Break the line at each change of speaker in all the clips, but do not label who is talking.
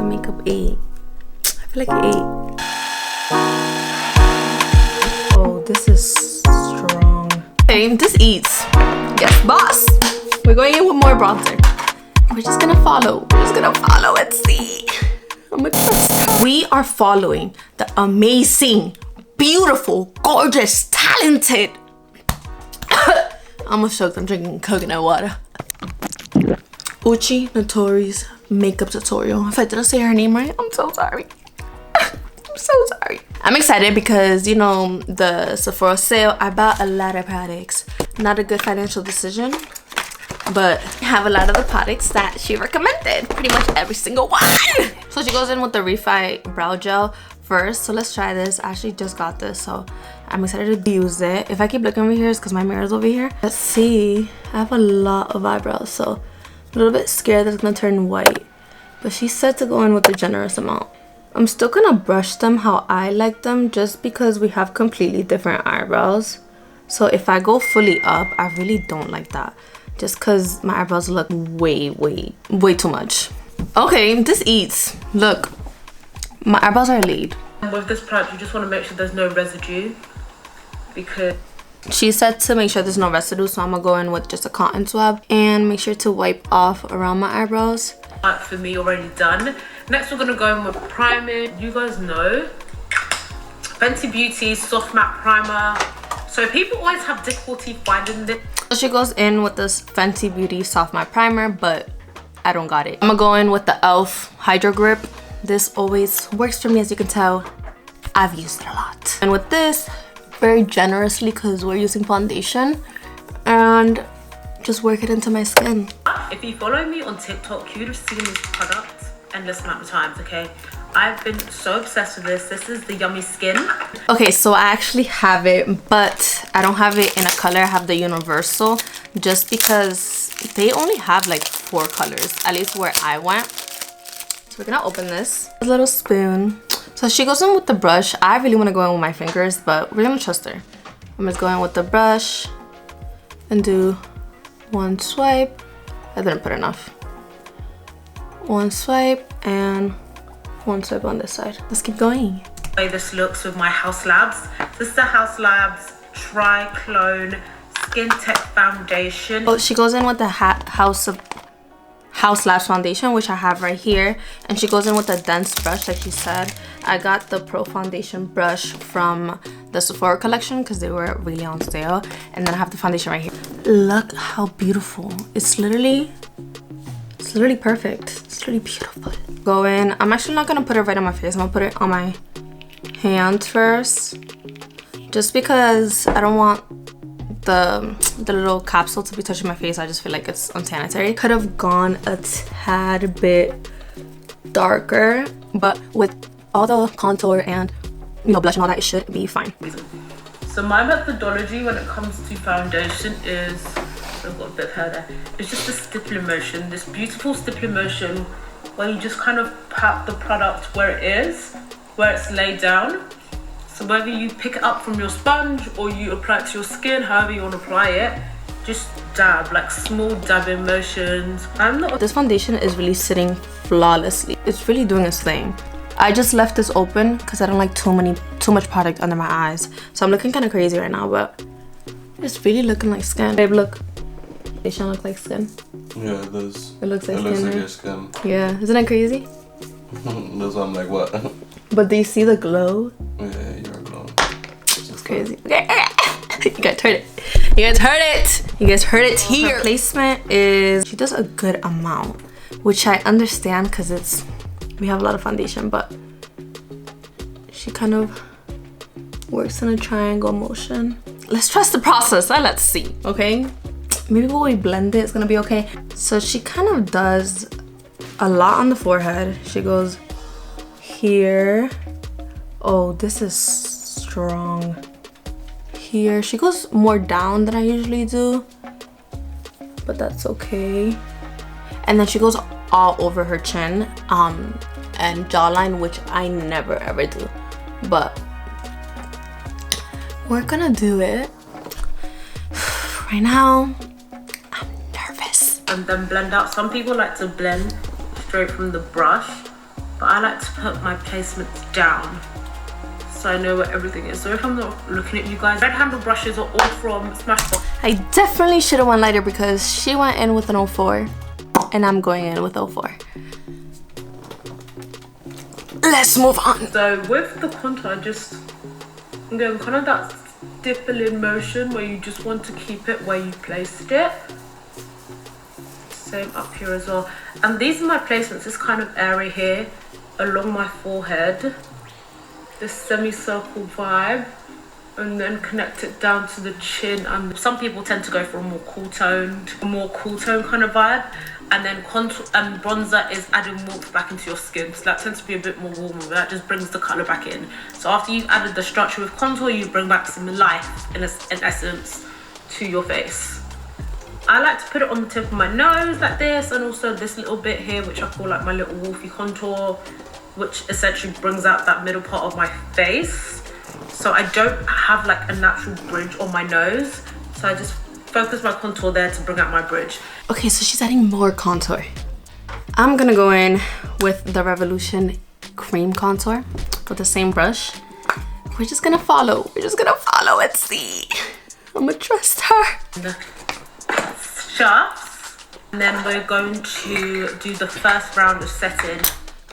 makeup ate. I feel like it ate. Oh, this is strong. Okay, this eats. Yes, boss. We're going in with more bronzer. We're just gonna follow. We're just gonna follow and see. I'm obsessed. We are following the amazing, beautiful, gorgeous, talented. I'm almost choked. I'm drinking coconut water. Uche Notari's makeup tutorial. If I didn't say her name right, I'm so sorry. I'm so sorry. I'm excited because, you know, the Sephora sale, I bought a lot of products. Not a good financial decision, but I have a lot of the products that she recommended. Pretty much every single one. So she goes in with the Refi Brow Gel first. So let's try this. I actually just got this, so I'm excited to use it. If I keep looking over here, it's because my mirror's over here. Let's see. I have a lot of eyebrows, so a little bit scared that it's gonna turn white. But she said to go in with a generous amount. I'm still gonna brush them how I like them just because we have completely different eyebrows. So if I go fully up, I really don't like that. Just because my eyebrows look way too much. Okay, this eats. Look, my eyebrows are laid.
With this product, you just want to make sure there's no residue because
she said to make sure there's no residue, so I'm gonna go in with just a cotton swab and make sure to wipe off around my eyebrows.
For me, already done. Next, we're gonna go in with primer. You guys know Fenty Beauty's soft matte primer. So people always have difficulty finding this.
So she goes in with this Fenty Beauty soft matte primer, but I don't got it. I'm gonna go in with the e.l.f. Hydro Grip. This always works for me, as you can tell. I've used it a lot. And with this, very generously, because we're using foundation, and just work it into my skin.
If you follow me on TikTok, you would have seen this product endless amount of times, okay? I've been so obsessed with this. This is the Yummy Skin.
Okay, so I actually have it, but I don't have it in a color. I have the universal, just because they only have like 4 colors, at least where I went. So we're gonna open this. A little spoon. So she goes in with the brush. I really want to go in with my fingers, but we're gonna trust her. I'm just going with the brush and do one swipe. I didn't put enough. One swipe and one swipe on this side. Let's keep going.
The way this looks with my House Labs. This is the House Labs Tri-Clone Skin Tech Foundation.
Oh, she goes in with the House Labs foundation, which I have right here, and she goes in with a dense brush, like she said. I got the Pro Foundation brush from the Sephora collection because they were really on sale, and then I have the foundation right here. Look how beautiful. It's literally perfect. It's literally beautiful. Go in. I'm actually not gonna put it right on my face. I'm gonna put it on my hand first, just because I don't want the little capsule to be touching my face. I just feel like it's unsanitary. Could have gone a tad bit darker, but with all the contour and, you know, blush and all that, it should be fine.
So my methodology when it comes to foundation is, I've got a bit of hair there, it's just a stippling motion, this beautiful stippling motion where you just kind of pat the product where it is, where it's laid down. So whether you pick it up from your sponge or you apply it to your skin, however you want to apply it, just dab, like small dabbing motions. This foundation is really sitting flawlessly. It's really doing its thing. I just left this open because I don't like too much product under my eyes. So I'm looking kind of crazy right now, but it's really looking like skin. Babe, look. They should look like skin.
Yeah, it does.
It looks like
it
skin.
Looks like
right?
your skin.
Yeah, isn't that crazy?
That's why I'm like, what?
But do you see the glow?
Yeah, you're glowing.
It's crazy. You guys heard it. You guys heard it. You guys heard it here. Her placement is, she does a good amount, which I understand because we have a lot of foundation, but she kind of works in a triangle motion. Let's trust the process and let's see, okay? Maybe when we blend it, it's gonna be okay. So she kind of does a lot on the forehead. She goes here. Oh, this is strong. Here, she goes more down than I usually do, but that's okay. And then she goes all over her chin and jawline, which I never ever do, but we're gonna do it. Right now, I'm nervous.
And then blend out. Some people like to blend straight from the brush, but I like to put my placements down so I know where everything is. So if I'm not looking at you guys, red handle brushes are all from Smashbox.
I definitely should have went lighter because she went in with an 04 and I'm going in with 04. Let's move on.
So with the contour, just again, kind of that stippling motion where you just want to keep it where you placed it. Same up here as well. And these are my placements, this kind of area here along my forehead, this semicircle vibe, and then connect it down to the chin. And some people tend to go for a more cool tone kind of vibe. And then contour and bronzer is adding warmth back into your skin. So that tends to be a bit more warmer. That just brings the colour back in. So after you've added the structure with contour, you bring back some life in essence to your face. I like to put it on the tip of my nose like this, and also this little bit here, which I call like my little wolfy contour, which essentially brings out that middle part of my face. So I don't have like a natural bridge on my nose. So I just focus my contour there to bring out my bridge.
Okay, so she's adding more contour. I'm gonna go in with the Revolution cream contour with the same brush. We're just gonna follow and see. I'm gonna trust her.
Shafts, and then we're going to do the first round of setting.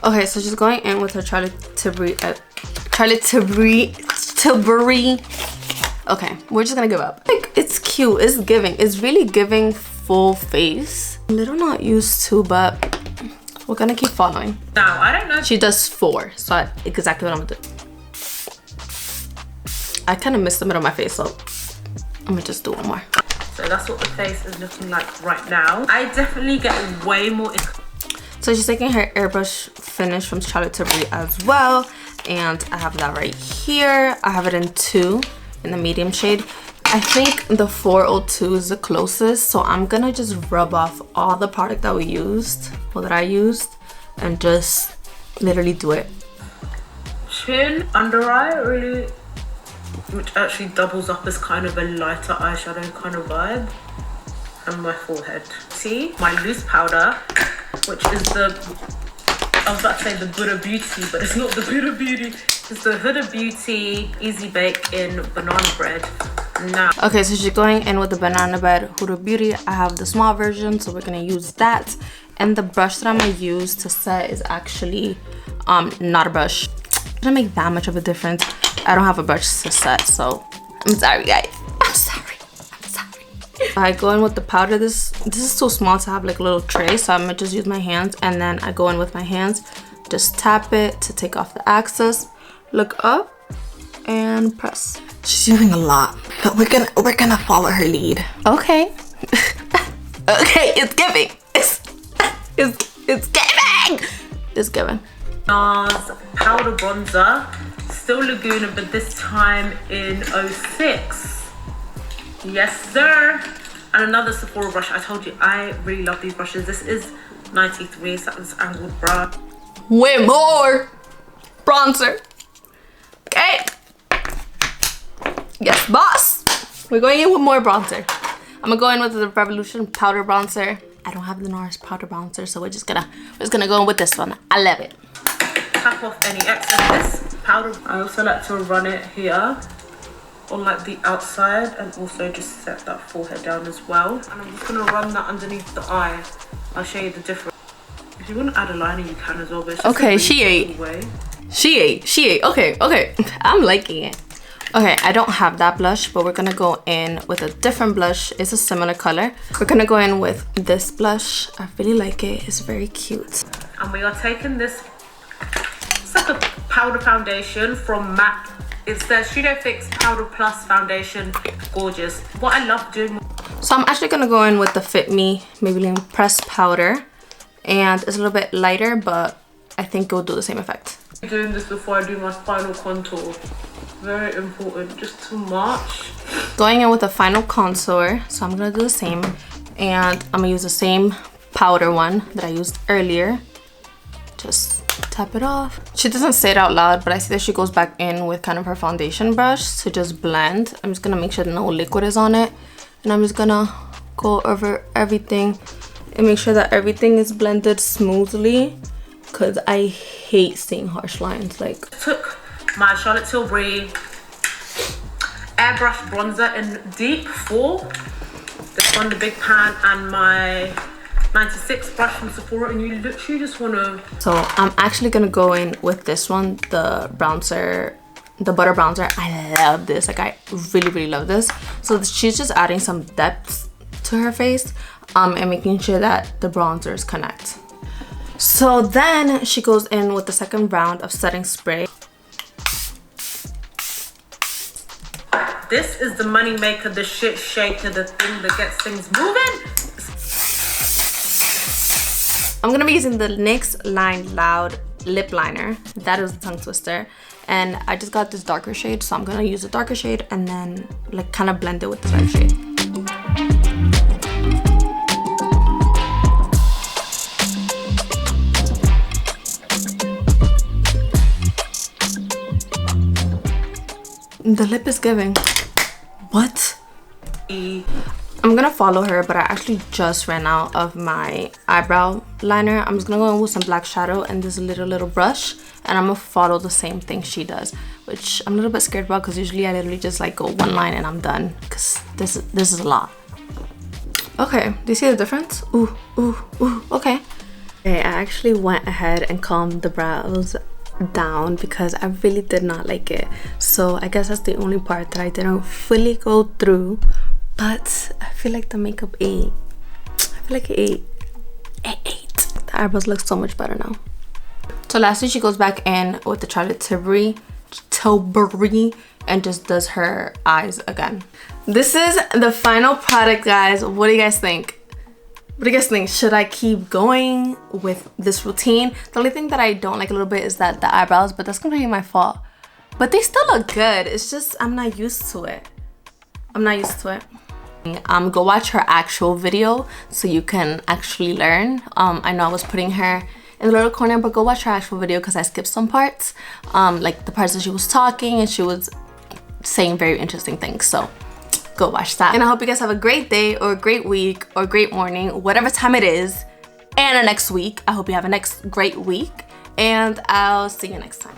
Okay, so she's going in with her Charlotte Tilbury. Okay, we're just gonna give up. Like, it's cute, it's giving, it's really giving full face. A little not used to, but we're gonna keep following.
Now, I don't know.
She does 4, so exactly what I'm gonna do. I kind of missed the middle of my face, so I'm gonna just do one more.
So that's what the face is looking like right now. I definitely get way more.
So she's taking her airbrush finish from Charlotte Tilbury as well. And I have that right here. I have it in 2 in the medium shade. I think the 402 is the closest. So I'm gonna just rub off all the product that we used, or that I used, and just literally do it.
Chin, under eye, really, which actually doubles up as kind of a lighter eyeshadow kind of vibe, and my forehead. See, my loose powder, which is I was about to say the Buddha Beauty, but it's not the Buddha Beauty. It's the Huda Beauty Easy Bake in banana bread. Now. Okay, so she's going in with the banana bread Huda Beauty. I have the small version, so we're gonna use that. And the brush that I'm gonna use to set is actually not a brush. It doesn't make that much of a difference. I don't have a brush to set, so I'm sorry, guys. I'm sorry. I go in with the powder. This is too small to have like a little tray, so I'm gonna just use my hands, and then I go in with my hands, just tap it to take off the excess, look up, and press. She's using a lot, but we're gonna follow her lead. Okay. Okay, it's giving. It's giving. It's giving. NARS powder bronzer, still Laguna, but this time in 06. Yes, sir. And another Sephora brush. I told you I really love these brushes. This is 93, so that was angled brush.
Way more bronzer. Okay. Yes, boss. We're going in with more bronzer. I'm gonna go in with the Revolution powder bronzer. I don't have the NARS powder bronzer, so we're just gonna go in with this one. I love it.
Tap off any excess. This powder, I also like to run it here on like the outside, and also just set that forehead down as well. And I'm just gonna run that underneath the eye. I'll show you the difference. If you want to add a liner, you can as well, but it's just
okay,
a really
she ate.
Way.
She ate. Okay. I'm liking it. Okay, I don't have that blush, but we're gonna go in with a different blush. It's a similar color. We're gonna go in with this blush. I really like it. It's very cute.
And we are taking this, it's like a powder foundation from MAC. It's the Studio Fix Powder Plus Foundation. Gorgeous. What I love doing.
So I'm actually gonna go in with the Fit Me Maybelline Pressed Powder. And it's a little bit lighter, but I think it will do the same effect.
Doing this before I do my final contour. Very important, just too much.
Going in with the final contour. So I'm gonna do the same. And I'm gonna use the same powder one that I used earlier. Just tap it off. She doesn't say it out loud, but I see that she goes back in with kind of her foundation brush to just blend. I'm just gonna make sure no liquid is on it, and I'm just gonna go over everything and make sure that everything is blended smoothly, because I hate seeing harsh lines. Like,
took my Charlotte Tilbury airbrush bronzer in Deep 4, this one, the big pan, and my 96 brush from Sephora, and you literally just want to...
So I'm actually gonna go in with this one, the bronzer, the butter bronzer. I love this. Like, I really love this. So she's just adding some depth to her face and making sure that the bronzers connect. So then she goes in with the second round of setting spray.
This is the money maker, the shit shaker, the thing that gets things moving.
I'm gonna be using the NYX Line Loud lip liner. That is a tongue twister. And I just got this darker shade, so I'm gonna use the darker shade and then like kind of blend it with the light shade. The lip is giving. What? I'm gonna follow her, but I actually just ran out of my eyebrow liner. I'm just gonna go in with some black shadow and this little brush, and I'm gonna follow the same thing she does, which I'm a little bit scared about because usually I literally just like go one line and I'm done, because this is a lot. Okay, do you see the difference? Ooh, okay. Okay, I actually went ahead and calmed the brows down because I really did not like it. So I guess that's the only part that I didn't fully go through, but I feel like the makeup ate. I feel like it ate. The eyebrows look so much better now. So lastly, she goes back in with the Charlotte Tilbury and just does her eyes again. This is the final product, guys. What do you guys think? What do you guys think? Should I keep going with this routine? The only thing that I don't like a little bit is that the eyebrows, but that's completely my fault. But they still look good. It's just I'm not used to it. Go watch her actual video so you can actually learn. I know I was putting her in the little corner, but go watch her actual video because I skipped some parts. Like the parts that she was talking and she was saying very interesting things. So go watch that. And I hope you guys have a great day or a great week or a great morning, whatever time it is, and a next week. I hope you have a next great week, and I'll see you next time.